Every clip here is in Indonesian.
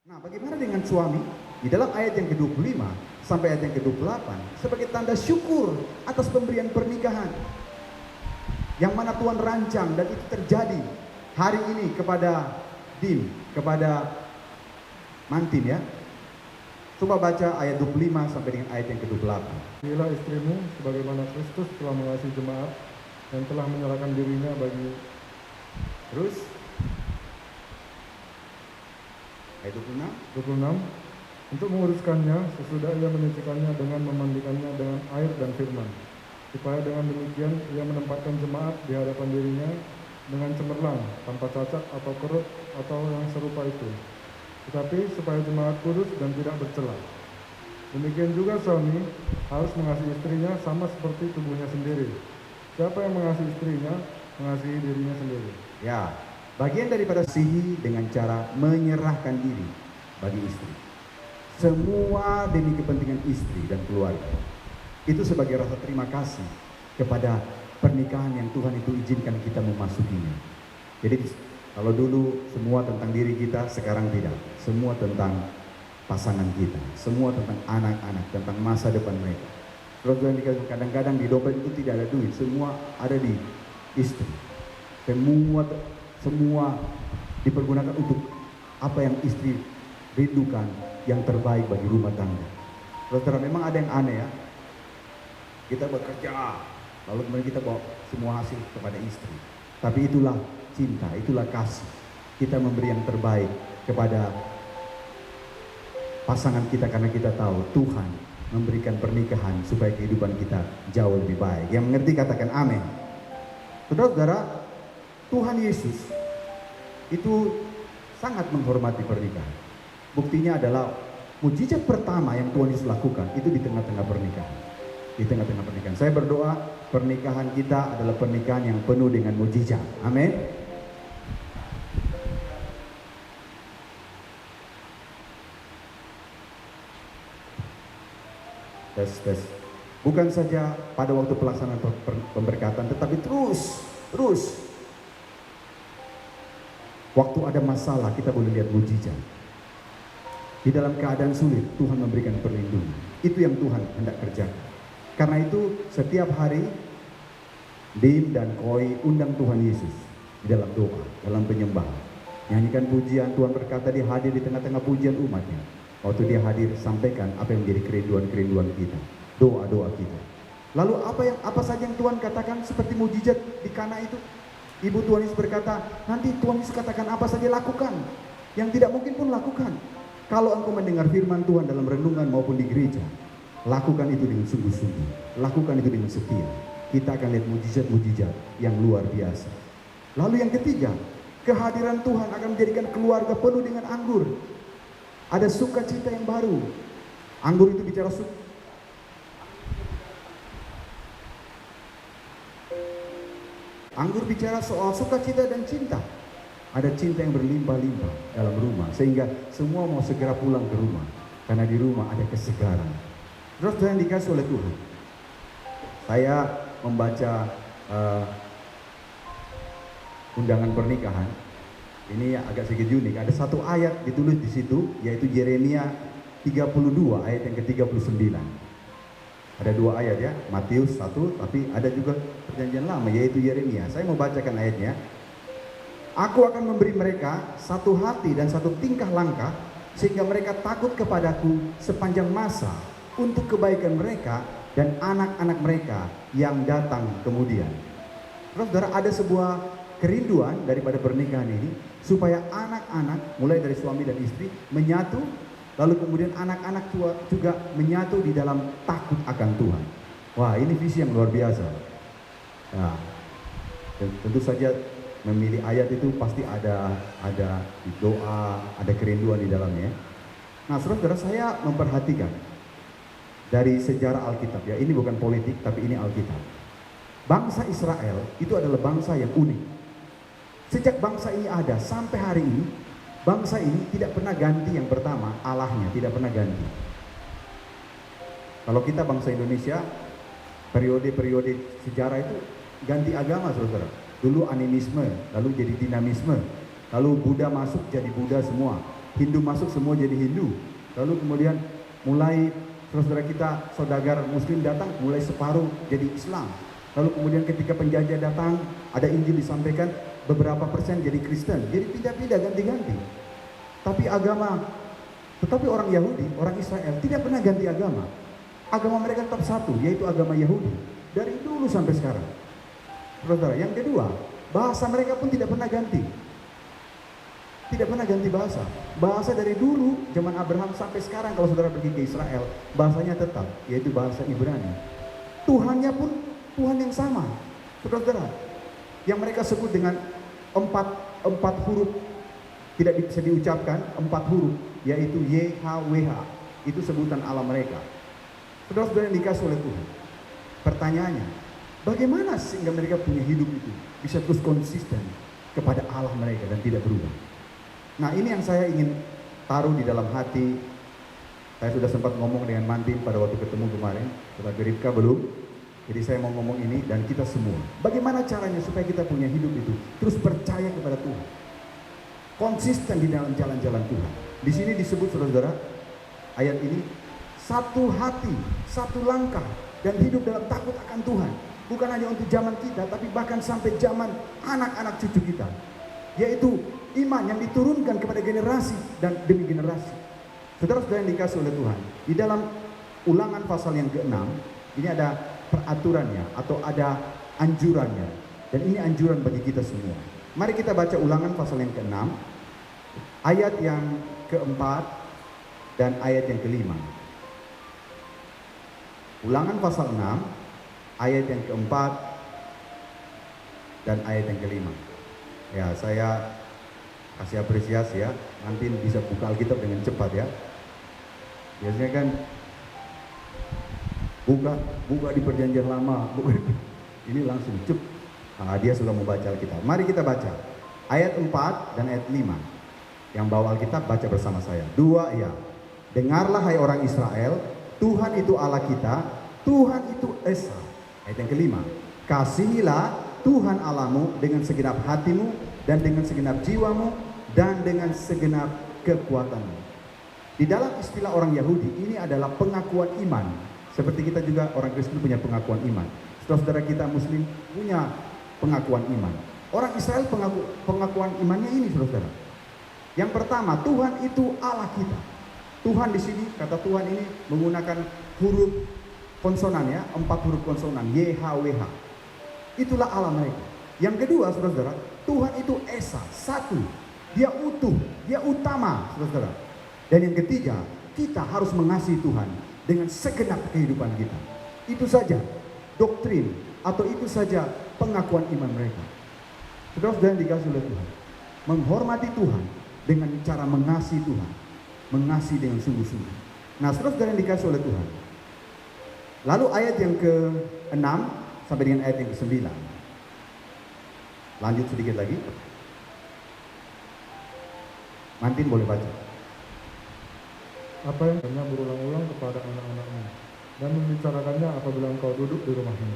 Nah, bagaimana dengan suami? Di dalam ayat yang ke-25 sampai ayat yang ke-28 sebagai tanda syukur atas pemberian pernikahan yang mana Tuhan rancang dan itu terjadi hari ini kepada Dim, kepada Mantin ya. Coba baca ayat 25 sampai dengan ayat yang ke-28. Inilah istrimu sebagaimana Kristus telah mengasihi jemaat dan telah menyerahkan dirinya bagi. Terus ayat 26 untuk menguruskannya sesudah ia menyucikannya dengan memandikannya dengan air dan firman, supaya dengan demikian ia menempatkan jemaat di hadapan dirinya dengan cemerlang, tanpa cacat atau kerut atau yang serupa itu, tetapi supaya jemaat kudus dan tidak bercela. Demikian juga suami harus mengasihi istrinya sama seperti tubuhnya sendiri. Siapa yang mengasihi istrinya, mengasihi dirinya sendiri. Ya, bagian daripada sihi dengan cara menyerahkan diri bagi istri. Semua demi kepentingan istri dan keluarga. Itu sebagai rasa terima kasih kepada pernikahan yang Tuhan itu izinkan kita memasukinya. Jadi kalau dulu semua tentang diri kita, sekarang tidak. Semua tentang pasangan kita, semua tentang anak-anak, tentang masa depan mereka. Terus kadang-kadang di dompet itu tidak ada duit, semua ada di istri. Semua dipergunakan untuk apa yang istri rindukan, yang terbaik bagi rumah tangga. Saudara, memang ada yang aneh ya. Kita bekerja, lalu kemudian kita bawa semua hasil kepada istri. Tapi itulah cinta, itulah kasih. Kita memberi yang terbaik kepada pasangan kita karena kita tahu Tuhan memberikan pernikahan supaya kehidupan kita jauh lebih baik. Yang mengerti katakan amin. Saudara-saudara, Tuhan Yesus itu sangat menghormati pernikahan. Buktinya adalah mujizat pertama yang Tuhan Yesus lakukan itu di tengah-tengah pernikahan. Di tengah-tengah pernikahan. Saya berdoa pernikahan kita adalah pernikahan yang penuh dengan mujizat. Amin. Tes. Bukan saja pada waktu pelaksanaan pemberkatan, tetapi terus. Waktu ada masalah kita boleh lihat mujizat. Di dalam keadaan sulit Tuhan memberikan perlindungan. Itu yang Tuhan hendak kerjakan. Karena itu setiap hari Dim dan Koi undang Tuhan Yesus di dalam doa, dalam penyembahan. Nyanyikan pujian, Tuhan berkata dia hadir di tengah-tengah pujian umatnya. Waktu dia hadir, sampaikan apa yang menjadi kerinduan-kerinduan kita, doa-doa kita. Lalu apa saja yang Tuhan katakan seperti mujizat di Kana itu? Ibu Tuhan Yesus berkata, nanti Tuhan Yesus katakan apa saja lakukan. Yang tidak mungkin pun lakukan. Kalau engkau mendengar firman Tuhan dalam renungan maupun di gereja, lakukan itu dengan sungguh-sungguh. Lakukan itu dengan setia. Kita akan lihat mujizat-mujizat yang luar biasa. Lalu yang ketiga, kehadiran Tuhan akan menjadikan keluarga penuh dengan anggur. Ada sukacita yang baru. Anggur itu bicara Anggur bicara soal sukacita dan cinta. Ada cinta yang berlimpah-limpah dalam rumah sehingga semua mau segera pulang ke rumah karena di rumah ada kesegaran. Terus yang dikasih oleh Tuhan. Saya membaca undangan pernikahan. Ini agak sedikit unik. Ada satu ayat ditulis di situ, yaitu Yeremia 32 ayat yang ke-39. Ada dua ayat ya, Matius 1, tapi ada juga perjanjian lama yaitu Yeremia. Saya mau bacakan ayatnya. Aku akan memberi mereka satu hati dan satu tingkah langkah sehingga mereka takut kepadaku sepanjang masa untuk kebaikan mereka dan anak-anak mereka yang datang kemudian. Terus saudara, ada sebuah kerinduan daripada pernikahan ini supaya anak-anak mulai dari suami dan istri menyatu, lalu kemudian anak-anak juga menyatu di dalam takut akan Tuhan. Wah, ini visi yang luar biasa. Nah, tentu saja memilih ayat itu pasti ada doa, ada kerinduan di dalamnya. Nah, saudara, saya memperhatikan dari sejarah Alkitab ya, ini bukan politik tapi ini Alkitab. Bangsa Israel itu adalah bangsa yang unik. Sejak bangsa ini ada sampai hari ini, bangsa ini tidak pernah ganti yang pertama, Allahnya tidak pernah ganti. Kalau kita bangsa Indonesia, periode-periode sejarah itu ganti agama, saudara. Dulu animisme, lalu jadi dinamisme, lalu Buddha masuk jadi Buddha semua. Hindu masuk semua jadi Hindu. Lalu kemudian mulai saudara kita saudagar Muslim datang, mulai separuh jadi Islam. Lalu kemudian ketika penjajah datang, ada Injil disampaikan, beberapa persen jadi Kristen. Jadi pindah-pindah, ganti-ganti. Tetapi orang Yahudi, orang Israel tidak pernah ganti agama. Agama mereka tetap satu, yaitu agama Yahudi. Dari dulu sampai sekarang. Saudara, yang kedua, bahasa mereka pun tidak pernah ganti. Tidak pernah ganti bahasa. Bahasa dari dulu, zaman Abraham sampai sekarang kalau saudara pergi ke Israel, bahasanya tetap, yaitu bahasa Ibrani. Tuhannya pun Tuhan yang sama. Saudara, yang mereka sebut dengan empat huruf, tidak bisa diucapkan, 4 huruf, yaitu YHWH. Itu sebutan Allah mereka. Saudara-saudara yang dikasih oleh Tuhan. Pertanyaannya, bagaimana sehingga mereka punya hidup itu bisa terus konsisten kepada Allah mereka dan tidak berubah? Nah, ini yang saya ingin taruh di dalam hati. Saya sudah sempat ngomong dengan Mantin pada waktu ketemu kemarin, tetapi Rifka belum. Jadi saya mau ngomong ini dan kita semua. Bagaimana caranya supaya kita punya hidup itu terus percaya kepada Tuhan, konsisten di dalam jalan-jalan Tuhan. Di sini disebut saudara, ayat ini, satu hati, satu langkah, dan hidup dalam takut akan Tuhan. Bukan hanya untuk zaman kita, tapi bahkan sampai zaman anak-anak cucu kita. Yaitu iman yang diturunkan kepada generasi dan demi generasi. Saudara-saudara yang dikasih oleh Tuhan, di dalam Ulangan pasal yang ke-6, ini ada peraturannya atau ada anjurannya. Dan ini anjuran bagi kita semua. Mari kita baca Ulangan pasal yang ke-6, ayat yang ke-4 dan ayat yang ke-5. Ulangan pasal 6, ayat yang ke-4 dan ayat yang ke-5. Ya, saya kasih apresiasi ya, nanti bisa buka Alkitab dengan cepat ya. Biasanya kan buka di perjanjian lama, ini langsung cep. Dia sudah membaca Alkitab. Mari kita baca ayat 4 dan ayat 5. Yang bawa Alkitab baca bersama saya. 2 ya. Dengarlah hai orang Israel, Tuhan itu Allah kita, Tuhan itu Esa. Ayat yang ke-5. Kasihilah Tuhan Allahmu dengan segenap hatimu dan dengan segenap jiwamu dan dengan segenap kekuatanmu. Di dalam istilah orang Yahudi ini adalah pengakuan iman. Seperti kita juga orang Kristen punya pengakuan iman. Saudara-saudara kita Muslim punya pengakuan iman. Orang Israel pengakuan imannya ini, saudara. Yang pertama, Tuhan itu Allah kita. Tuhan di sini, kata Tuhan ini menggunakan huruf konsonan ya, 4 huruf konsonan, YHWH. Itulah Allah mereka. Yang kedua, saudara-saudara, Tuhan itu Esa, satu. Dia utuh, dia utama, saudara-saudara. Dan yang ketiga, kita harus mengasihi Tuhan dengan segenap kehidupan kita. Itu saja doktrin atau itu saja pengakuan iman mereka. Saudara-saudara yang dikasihi oleh Tuhan, menghormati Tuhan dengan cara mengasihi Tuhan, mengasihi dengan sungguh-sungguh. Nah, saudara-saudara yang dikasihi oleh Tuhan, lalu ayat yang ke-6 sampai dengan ayat yang ke-9. Lanjut sedikit lagi. Mantin boleh baca. Apa yang hanya berulang-ulang kepada anak-anakmu, dan membicarakannya apabila engkau duduk di rumahmu,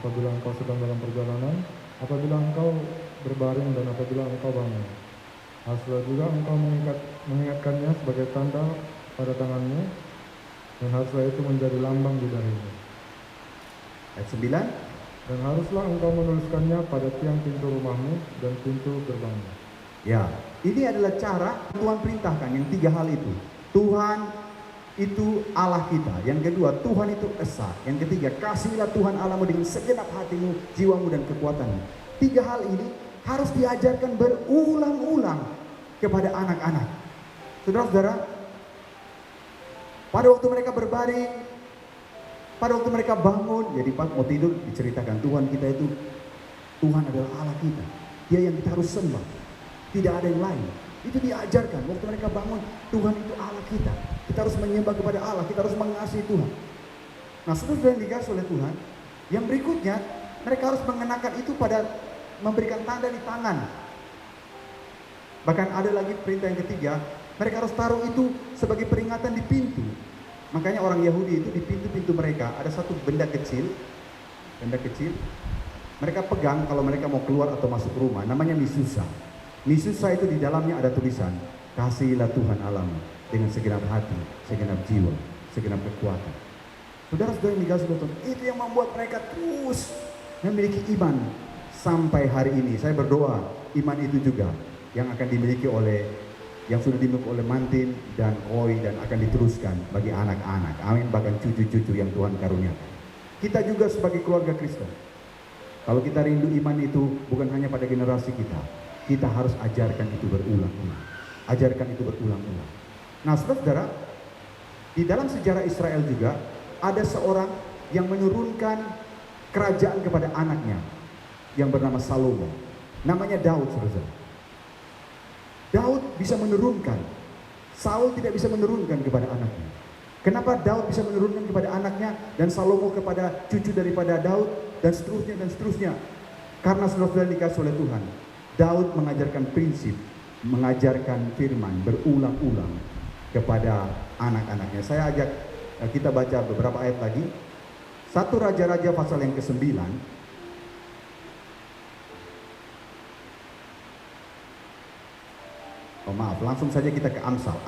apabila engkau sedang dalam perjalanan, apabila engkau berbaring dan apabila engkau bangun. Haruslah juga engkau mengingatkannya sebagai tanda pada tanganmu, dan haruslah itu menjadi lambang di dahimu. Ayat 9. Dan haruslah engkau menuliskannya pada tiang pintu rumahmu dan pintu gerbangmu. Ya, ini adalah cara Tuhan perintahkan yang 3 hal itu. Tuhan itu Allah kita. Yang kedua, Tuhan itu Esa. Yang ketiga, kasihilah Tuhan Allahmu dengan segenap hatimu, jiwamu dan kekuatanmu. 3 hal ini harus diajarkan berulang-ulang kepada anak-anak. Saudara-saudara, pada waktu mereka berbaring, pada waktu mereka bangun, jadi pas mau tidur diceritakan Tuhan kita itu, Tuhan adalah Allah kita. Dia yang kita harus sembah. Tidak ada yang lain. Itu diajarkan waktu mereka bangun, Tuhan itu Allah kita. Kita harus menyembah kepada Allah, kita harus mengasihi Tuhan. Nah, saudara yang dikasihi oleh Tuhan, yang berikutnya mereka harus mengenakan itu pada memberikan tanda di tangan. Bahkan ada lagi perintah yang ketiga, mereka harus taruh itu sebagai peringatan di pintu. Makanya orang Yahudi itu di pintu-pintu mereka ada satu benda kecil. Mereka pegang kalau mereka mau keluar atau masuk rumah, namanya misusa. Misusa itu di dalamnya ada tulisan, Kasihilah Tuhan Allahmu dengan segenap hati, segenap jiwa, segenap kekuatan. Saudara-saudara yang dikasihi Tuhan, itu yang membuat mereka terus memiliki iman sampai hari ini. Saya berdoa iman itu juga yang akan dimiliki oleh, yang sudah dimiliki oleh Mantin dan Koi, dan akan diteruskan bagi anak-anak. Amin. Bahkan cucu-cucu yang Tuhan karuniakan. Kita juga sebagai keluarga Kristen, kalau kita rindu iman itu bukan hanya pada generasi kita harus ajarkan itu berulang-ulang. Ajarkan itu berulang-ulang. Nah, saudara-saudara, di dalam sejarah Israel juga ada seorang yang menurunkan kerajaan kepada anaknya yang bernama Salomo. Namanya Daud, saudara. Daud bisa menurunkan, Saul tidak bisa menurunkan kepada anaknya. Kenapa Daud bisa menurunkan kepada anaknya dan Salomo kepada cucu daripada Daud dan seterusnya dan seterusnya? Karena saudara-saudara dikasih oleh Tuhan, Daud mengajarkan prinsip, mengajarkan firman berulang-ulang kepada anak-anaknya. Saya ajak kita baca beberapa ayat lagi. 1 Raja-Raja pasal yang ke-9. Oh maaf, langsung saja kita ke Amsal.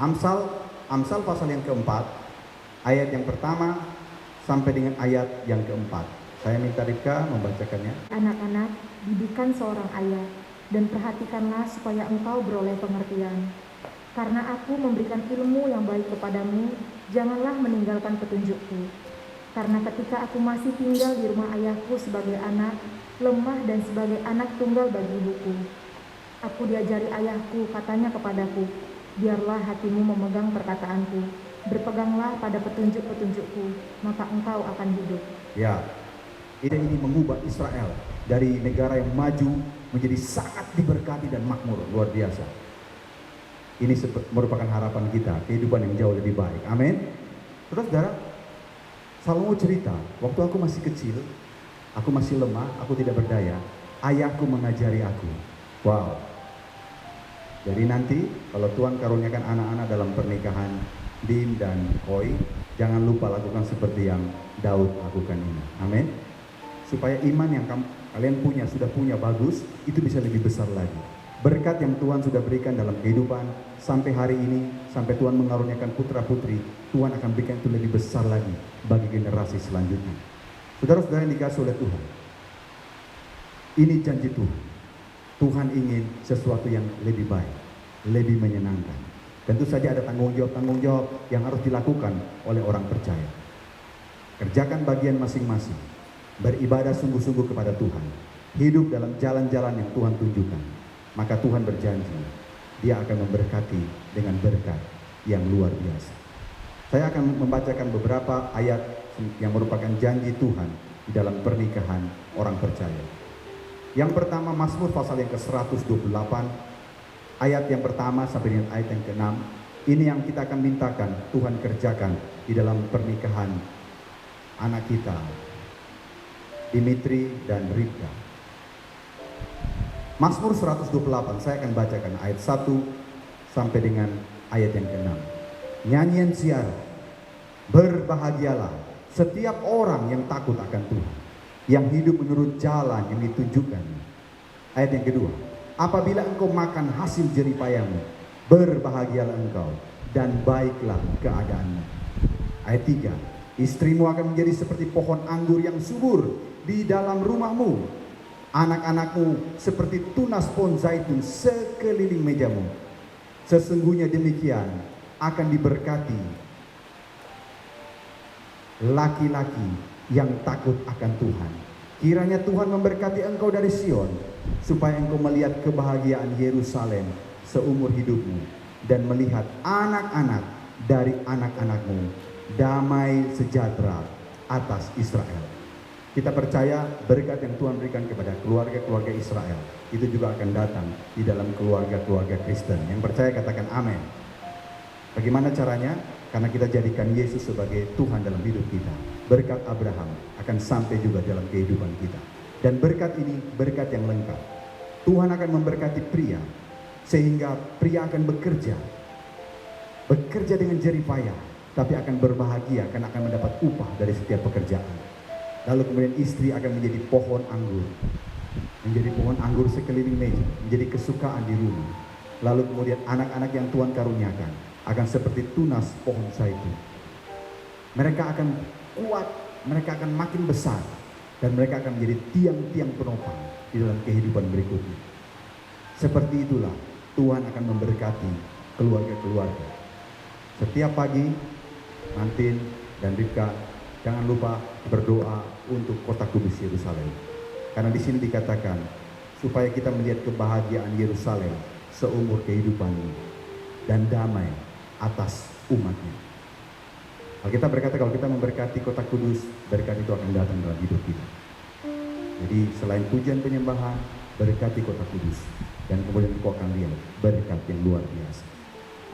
Amsal pasal yang keempat, ayat yang pertama sampai dengan ayat yang keempat. Saya minta Rika membacakannya. Anak-anak, didikan seorang ayah, dan perhatikanlah supaya engkau beroleh pengertian. Karena aku memberikan ilmu yang baik kepadamu, janganlah meninggalkan petunjukku. Karena ketika aku masih tinggal di rumah ayahku sebagai anak, lemah dan sebagai anak tunggal bagi ibuku, aku diajari ayahku, katanya kepadaku, biarlah hatimu memegang perkataanku, berpeganglah pada petunjuk-petunjukku, maka engkau akan hidup. Ya, ide ini mengubah Israel dari negara yang maju menjadi sangat diberkati dan makmur, luar biasa. Ini merupakan harapan kita, kehidupan yang jauh lebih baik. Amin. Saudara, Salomo cerita, waktu aku masih kecil, aku masih lemah, aku tidak berdaya, ayahku mengajari aku. Wow. Jadi nanti kalau Tuhan karuniakan anak-anak dalam pernikahan Dim dan Koi, jangan lupa lakukan seperti yang Daud lakukan ini. Amin. Supaya iman yang kalian punya, sudah punya bagus, itu bisa lebih besar lagi. Berkat yang Tuhan sudah berikan dalam kehidupan sampai hari ini, sampai Tuhan mengaruniakan putra-putri, Tuhan akan berikan itu lebih besar lagi bagi generasi selanjutnya. Saudara-saudara yang dikasihi oleh Tuhan, ini janji Tuhan. Tuhan ingin sesuatu yang lebih baik, lebih menyenangkan. Tentu saja ada tanggung jawab yang harus dilakukan oleh orang percaya. Kerjakan bagian masing-masing, beribadah sungguh-sungguh kepada Tuhan, hidup dalam jalan-jalan yang Tuhan tunjukkan. Maka Tuhan berjanji, Dia akan memberkati dengan berkat yang luar biasa. Saya akan membacakan beberapa ayat yang merupakan janji Tuhan di dalam pernikahan orang percaya. Yang pertama, Mazmur pasal yang ke-128, ayat yang pertama sampai dengan ayat yang ke-6. Ini yang kita akan mintakan Tuhan kerjakan di dalam pernikahan anak kita, Dimitri dan Ribka. Mazmur 128, saya akan bacakan ayat 1 sampai dengan ayat yang ke-6. Nyanyian siara, berbahagialah setiap orang yang takut akan Tuhan, yang hidup menurut jalan yang ditunjukkan. Ayat yang kedua, apabila engkau makan hasil jeripayamu, berbahagialah engkau dan baiklah keadaanmu. Ayat 3, istrimu akan menjadi seperti pohon anggur yang subur di dalam rumahmu, anak-anakmu seperti tunas pohon zaitun sekeliling mejamu. Sesungguhnya demikian akan diberkati laki-laki yang takut akan Tuhan. Kiranya Tuhan memberkati engkau dari Sion, supaya engkau melihat kebahagiaan Yerusalem seumur hidupmu, dan melihat anak-anak dari anak-anakmu, damai sejahtera atas Israel. Kita percaya berkat yang Tuhan berikan kepada keluarga-keluarga Israel itu juga akan datang di dalam keluarga-keluarga Kristen. Yang percaya katakan amin. Bagaimana caranya? Karena kita jadikan Yesus sebagai Tuhan dalam hidup kita. Berkat Abraham akan sampai juga dalam kehidupan kita. Dan berkat ini berkat yang lengkap. Tuhan akan memberkati pria, sehingga pria akan bekerja dengan jerih payah, tapi akan berbahagia karena akan mendapat upah dari setiap pekerjaan. Lalu kemudian istri akan menjadi pohon anggur, menjadi pohon anggur sekeliling meja, menjadi kesukaan di rumah. Lalu kemudian anak-anak yang Tuhan karuniakan akan seperti tunas pohon zaitun. Mereka akan kuat, mereka akan makin besar, dan mereka akan menjadi tiang-tiang penopang di dalam kehidupan berikutnya. Seperti itulah Tuhan akan memberkati keluarga-keluarga. Setiap pagi, Mantin dan Rika, jangan lupa berdoa untuk kota kudus Yerusalem. Karena di sini dikatakan, supaya kita melihat kebahagiaan Yerusalem seumur kehidupanmu dan damai atas umatnya. Alkitab berkata kalau kita memberkati kota kudus, berkat itu akan datang dalam hidup kita. Jadi selain pujian penyembahan, berkati kota kudus. Dan kemudian engkau akan lihat berkat yang luar biasa.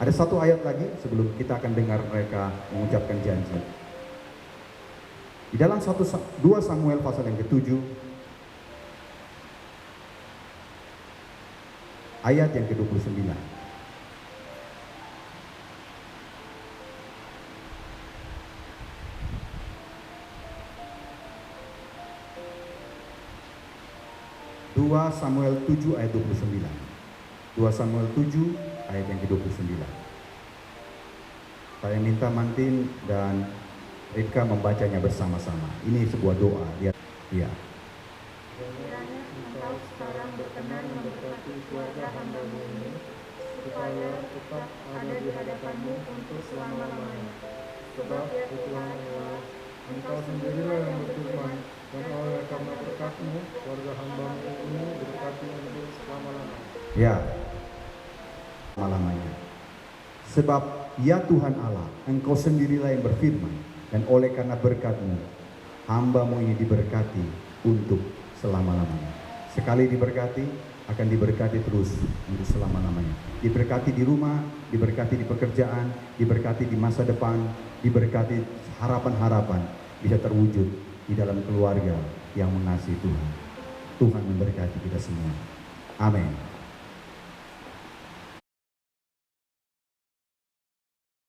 Ada satu ayat lagi sebelum kita akan dengar mereka mengucapkan janji. Di dalam 2 Samuel pasal yang ke-7, ayat yang ke-29. Samuel 7 ayat 29. 2 Samuel 7 ayat yang ke-29. Saya minta Mantin dan Rika membacanya bersama-sama. Ini sebuah doa. Ya. Kiranya engkau sekarang berkenan memberkati keluarga hamba-Mu ini, supaya tetap ada di hadapan-Mu untuk selama-lamanya. Sebab ya Tuhan Allah, Engkau sendirilah yang berfirman, dan oleh karena berkat-Mu, keluarga hamba-Mu ini berkati untuk selama-lamanya. Ya. Selama-lamanya. Sebab ya Tuhan Allah, Engkau sendirilah yang berfirman, dan oleh karena berkat-Mu, hamba-Mu ini diberkati untuk selama-lamanya. Sekali diberkati, akan diberkati terus untuk selama-lamanya. Diberkati di rumah, diberkati di pekerjaan, diberkati di masa depan, diberkati harapan-harapan bisa terwujud di dalam keluarga yang mengasihi Tuhan. Tuhan memberkati kita semua. Amin.